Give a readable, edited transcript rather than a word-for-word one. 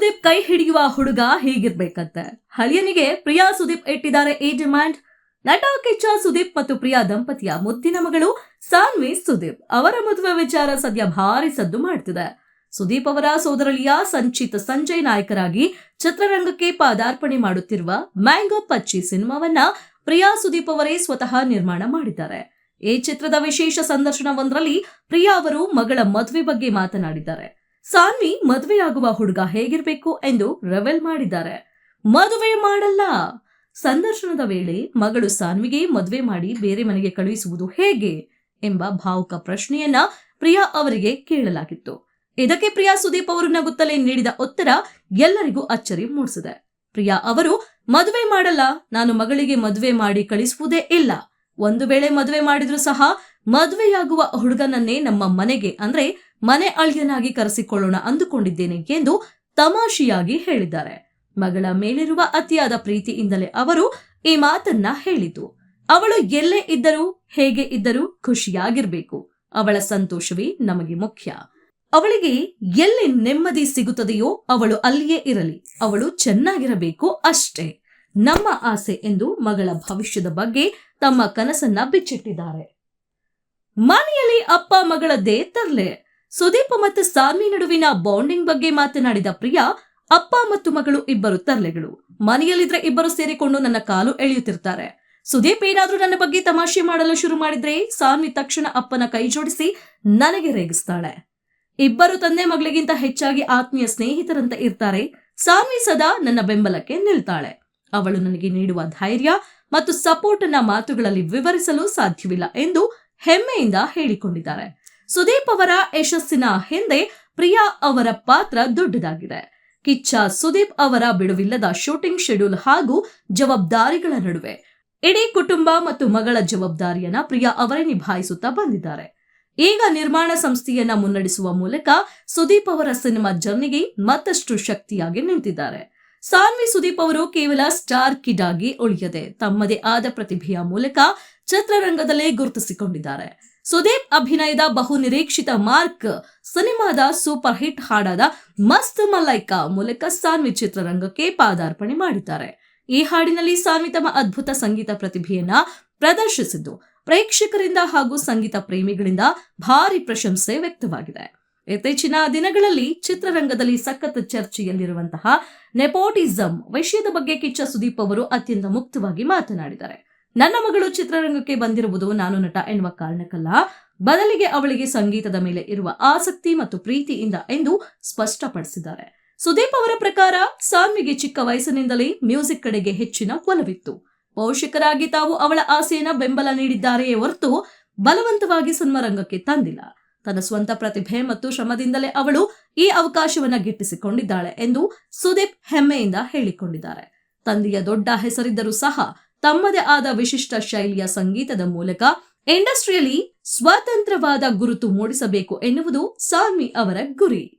ಸುದೀಪ್ ಕೈ ಹಿಡಿಯುವ ಹುಡುಗ ಹೀಗಿರ್ಬೇಕಂತೆ. ಹಳಿಯನಿಗೆ ಪ್ರಿಯಾ ಸುದೀಪ್ ಇಟ್ಟಿದ್ದಾರೆ ಈ ಡಿಮ್ಯಾಂಡ್. ನಟ ಕಿಚ್ಚ ಸುದೀಪ್ ಮತ್ತು ಪ್ರಿಯಾ ದಂಪತಿಯ ಮುದ್ದಿನ ಮಗಳು ಸಾನ್ವಿ ಸುದೀಪ್ ಅವರ ಮದುವೆ ವಿಚಾರ ಸದ್ಯ ಭಾರಿ ಸದ್ದು ಮಾಡ್ತಿದೆ. ಸುದೀಪ್ ಅವರ ಸೋದರಳಿಯ ಸಂಚಿತ್ ಸಂಜಯ್ ನಾಯಕರಾಗಿ ಚಿತ್ರರಂಗಕ್ಕೆ ಪಾದಾರ್ಪಣೆ ಮಾಡುತ್ತಿರುವ ಮ್ಯಾಂಗೋ ಪಚ್ಚಿ ಸಿನಿಮಾವನ್ನ ಪ್ರಿಯಾ ಸುದೀಪ್ ಅವರೇ ಸ್ವತಃ ನಿರ್ಮಾಣ ಮಾಡಿದ್ದಾರೆ. ಈ ಚಿತ್ರದ ವಿಶೇಷ ಸಂದರ್ಶನವೊಂದರಲ್ಲಿ ಪ್ರಿಯಾ ಅವರು ಮಗಳ ಮದುವೆ ಬಗ್ಗೆ ಮಾತನಾಡಿದ್ದಾರೆ. ಸಾನ್ವಿ ಮದುವೆಯಾಗುವ ಹುಡುಗ ಹೇಗಿರಬೇಕು ಎಂದು ರಿವೀಲ್ ಮಾಡಿದ್ದಾರೆ. ಮದುವೆ ಮಾಡಲ್ಲ. ಸಂದರ್ಶನದ ವೇಳೆ ಮಗಳು ಸಾನ್ವಿಗೆ ಮದುವೆ ಮಾಡಿ ಬೇರೆ ಮನೆಗೆ ಕಳುಹಿಸುವುದು ಹೇಗೆ ಎಂಬ ಭಾವುಕ ಪ್ರಶ್ನೆಯನ್ನ ಪ್ರಿಯಾ ಅವರಿಗೆ ಕೇಳಲಾಗಿತ್ತು. ಇದಕ್ಕೆ ಪ್ರಿಯಾ ಸುದೀಪ್ ಅವರು ನಗುತ್ತಲೇ ನೀಡಿದ ಉತ್ತರ ಎಲ್ಲರಿಗೂ ಅಚ್ಚರಿ ಮೂಡಿಸಿದೆ. ಪ್ರಿಯಾ ಅವರು ಮದುವೆ ಮಾಡಲ್ಲ, ನಾನು ಮಗಳಿಗೆ ಮದುವೆ ಮಾಡಿ ಕಳಿಸುವುದೇ ಇಲ್ಲ. ಒಂದು ವೇಳೆ ಮದುವೆ ಮಾಡಿದ್ರೂ ಸಹ ಮದುವೆಯಾಗುವ ಹುಡುಗನನ್ನೇ ನಮ್ಮ ಮನೆಗೆ ಅಂದ್ರೆ ಮನೆ ಅಳಿಯನಾಗಿ ಕರೆಸಿಕೊಳ್ಳೋಣ ಅಂದುಕೊಂಡಿದ್ದೇನೆ ಎಂದು ತಮಾಷೆಯಾಗಿ ಹೇಳಿದ್ದಾರೆ. ಮಗಳ ಮೇಲಿರುವ ಅತಿಯಾದ ಪ್ರೀತಿಯಿಂದಲೇ ಅವರು ಈ ಮಾತನ್ನ ಹೇಳಿದ್ದು. ಅವಳು ಎಲ್ಲೇ ಇದ್ದರೂ ಹೇಗೆ ಇದ್ದರೂ ಖುಷಿಯಾಗಿರ್ಬೇಕು. ಅವಳ ಸಂತೋಷವೇ ನಮಗೆ ಮುಖ್ಯ. ಅವಳಿಗೆ ಎಲ್ಲಿ ನೆಮ್ಮದಿ ಸಿಗುತ್ತದೆಯೋ ಅವಳು ಅಲ್ಲಿಯೇ ಇರಲಿ. ಅವಳು ಚೆನ್ನಾಗಿರಬೇಕು ಅಷ್ಟೇ ನಮ್ಮ ಆಸೆ ಎಂದು ಮಗಳ ಭವಿಷ್ಯದ ಬಗ್ಗೆ ತಮ್ಮ ಕನಸನ್ನ ಬಿಚ್ಚಿಟ್ಟಿದ್ದಾರೆ. ಮನೆಯಲ್ಲಿ ಅಪ್ಪ ಮಗಳದ್ದೇ ತರ್ಲೆ. ಸುದೀಪ್ ಮತ್ತು ಸಾನ್ವಿ ನಡುವಿನ ಬಾಂಡಿಂಗ್ ಬಗ್ಗೆ ಮಾತನಾಡಿದ ಪ್ರಿಯಾ, ಅಪ್ಪ ಮತ್ತು ಮಗಳು ಇಬ್ಬರು ತರ್ಲೆಗಳು. ಮನೆಯಲ್ಲಿದ್ರೆ ಇಬ್ಬರು ಸೇರಿಕೊಂಡು ನನ್ನ ಕಾಲು ಎಳೆಯುತ್ತಿರ್ತಾರೆ. ಸುದೀಪ್ ಏನಾದ್ರೂ ನನ್ನ ಬಗ್ಗೆ ತಮಾಷೆ ಮಾಡಲು ಶುರು ಮಾಡಿದ್ರೆ ಸಾನ್ವಿ ತಕ್ಷಣ ಅಪ್ಪನ ಕೈ ಜೋಡಿಸಿ ನನಗೆ ರೇಗಿಸ್ತಾಳೆ. ಇಬ್ಬರು ತಂದೆ ಮಗಳಿಗಿಂತ ಹೆಚ್ಚಾಗಿ ಆತ್ಮೀಯ ಸ್ನೇಹಿತರಂತೆ ಇರ್ತಾರೆ. ಸಾನ್ವಿ ಸದಾ ನನ್ನ ಬೆಂಬಲಕ್ಕೆ ನಿಲ್ತಾಳೆ. ಅವಳು ನನಗೆ ನೀಡುವ ಧೈರ್ಯ ಮತ್ತು ಸಪೋರ್ಟ್ ಅನ್ನ ಮಾತುಗಳಲ್ಲಿ ವಿವರಿಸಲು ಸಾಧ್ಯವಿಲ್ಲ ಎಂದು ಹೆಮ್ಮೆಯಿಂದ ಹೇಳಿಕೊಂಡಿದ್ದಾರೆ. ಸುದೀಪ್ ಅವರ ಯಶಸ್ಸಿನ ಹಿಂದೆ ಪ್ರಿಯಾ ಅವರ ಪಾತ್ರ ದೊಡ್ಡದಾಗಿದೆ. ಕಿಚ್ಚ ಸುದೀಪ್ ಅವರ ಬಿಡುವಿಲ್ಲದ ಶೂಟಿಂಗ್ ಶೆಡ್ಯೂಲ್ ಹಾಗೂ ಜವಾಬ್ದಾರಿಗಳ ನಡುವೆ ಇಡೀ ಕುಟುಂಬ ಮತ್ತು ಮಗಳ ಜವಾಬ್ದಾರಿಯನ್ನ ಪ್ರಿಯಾ ಅವರೇ ನಿಭಾಯಿಸುತ್ತಾ ಬಂದಿದ್ದಾರೆ. ಈಗ ನಿರ್ಮಾಣ ಸಂಸ್ಥೆಯನ್ನ ಮುನ್ನಡೆಸುವ ಮೂಲಕ ಸುದೀಪ್ ಅವರ ಸಿನಿಮಾ ಜರ್ನಿಗೆ ಮತ್ತಷ್ಟು ಶಕ್ತಿಯಾಗಿ ನಿಂತಿದ್ದಾರೆ. ಸಾನ್ವಿ ಸುದೀಪ್ ಅವರು ಕೇವಲ ಸ್ಟಾರ್ ಕಿಡ್ ಆಗಿ ಉಳಿಯದೆ ತಮ್ಮದೇ ಆದ ಪ್ರತಿಭೆಯ ಮೂಲಕ ಚಿತ್ರರಂಗದಲ್ಲೇ ಗುರುತಿಸಿಕೊಂಡಿದ್ದಾರೆ. ಸುದೀಪ್ ಅಭಿನಯದ ಬಹು ನಿರೀಕ್ಷಿತ ಮಾರ್ಕ್ ಸಿನಿಮಾದ ಸೂಪರ್ ಹಿಟ್ ಹಾಡಾದ ಮಸ್ತ್ ಮಲೈಕಾ ಮೂಲಕ ಸಾನ್ವಿ ಚಿತ್ರರಂಗಕ್ಕೆ ಪಾದಾರ್ಪಣೆ ಮಾಡಿದ್ದಾರೆ. ಈ ಹಾಡಿನಲ್ಲಿ ಸಾನ್ವಿ ತಮ್ಮ ಅದ್ಭುತ ಸಂಗೀತ ಪ್ರತಿಭೆಯನ್ನ ಪ್ರದರ್ಶಿಸಿದ್ದು ಪ್ರೇಕ್ಷಕರಿಂದ ಹಾಗೂ ಸಂಗೀತ ಪ್ರೇಮಿಗಳಿಂದ ಭಾರಿ ಪ್ರಶಂಸೆ ವ್ಯಕ್ತವಾಗಿದೆ. ಇತ್ತೀಚಿನ ದಿನಗಳಲ್ಲಿ ಚಿತ್ರರಂಗದಲ್ಲಿ ಸಖತ್ ಚರ್ಚೆಯಲ್ಲಿರುವಂತಹ ನೆಪೋಟಿಸಂ ವಿಷಯದ ಬಗ್ಗೆ ಕಿಚ್ಚ ಸುದೀಪ್ ಅವರು ಅತ್ಯಂತ ಮುಕ್ತವಾಗಿ ಮಾತನಾಡಿದ್ದಾರೆ. ನನ್ನ ಮಗಳು ಚಿತ್ರರಂಗಕ್ಕೆ ಬಂದಿರುವುದು ನಾನು ನಟ ಎನ್ನುವ ಕಾರಣಕ್ಕಲ್ಲ, ಬದಲಿಗೆ ಅವಳಿಗೆ ಸಂಗೀತದ ಮೇಲೆ ಇರುವ ಆಸಕ್ತಿ ಮತ್ತು ಪ್ರೀತಿಯಿಂದ ಎಂದು ಸ್ಪಷ್ಟಪಡಿಸಿದ್ದಾರೆ. ಸುದೀಪ್ ಅವರ ಪ್ರಕಾರ ಸಾನ್ವಿಗೆ ಚಿಕ್ಕ ವಯಸ್ಸಿನಿಂದಲೇ ಮ್ಯೂಸಿಕ್ ಕಡೆಗೆ ಹೆಚ್ಚಿನ ಒಲವಿತ್ತು. ಪೋಷಕರಾಗಿ ತಾವು ಅವಳ ಆಸೆಯನ್ನ ಬೆಂಬಲ ನೀಡಿದ್ದಾರೆಯೇ ಹೊರತು ಬಲವಂತವಾಗಿ ಸಿನಿಮಾ ರಂಗಕ್ಕೆ ತಂದಿಲ್ಲ. ತನ್ನ ಸ್ವಂತ ಪ್ರತಿಭೆ ಮತ್ತು ಶ್ರಮದಿಂದಲೇ ಅವಳು ಈ ಅವಕಾಶವನ್ನ ಗಿಟ್ಟಿಸಿಕೊಂಡಿದ್ದಾಳೆ ಎಂದು ಸುದೀಪ್ ಹೆಮ್ಮೆಯಿಂದ ಹೇಳಿಕೊಂಡಿದ್ದಾರೆ. ತಂದೆಯ ದೊಡ್ಡ ಹೆಸರಿದ್ದರೂ ಸಹ ತಮ್ಮದೇ ಆದ ವಿಶಿಷ್ಟ ಶೈಲಿಯ ಸಂಗೀತದ ಮೂಲಕ ಇಂಡಸ್ಟ್ರಿಯಲ್ಲಿ ಸ್ವತಂತ್ರವಾದ ಗುರುತು ಮೂಡಿಸಬೇಕು ಎನ್ನುವುದು ಸಾನ್ವಿ ಅವರ ಗುರಿ.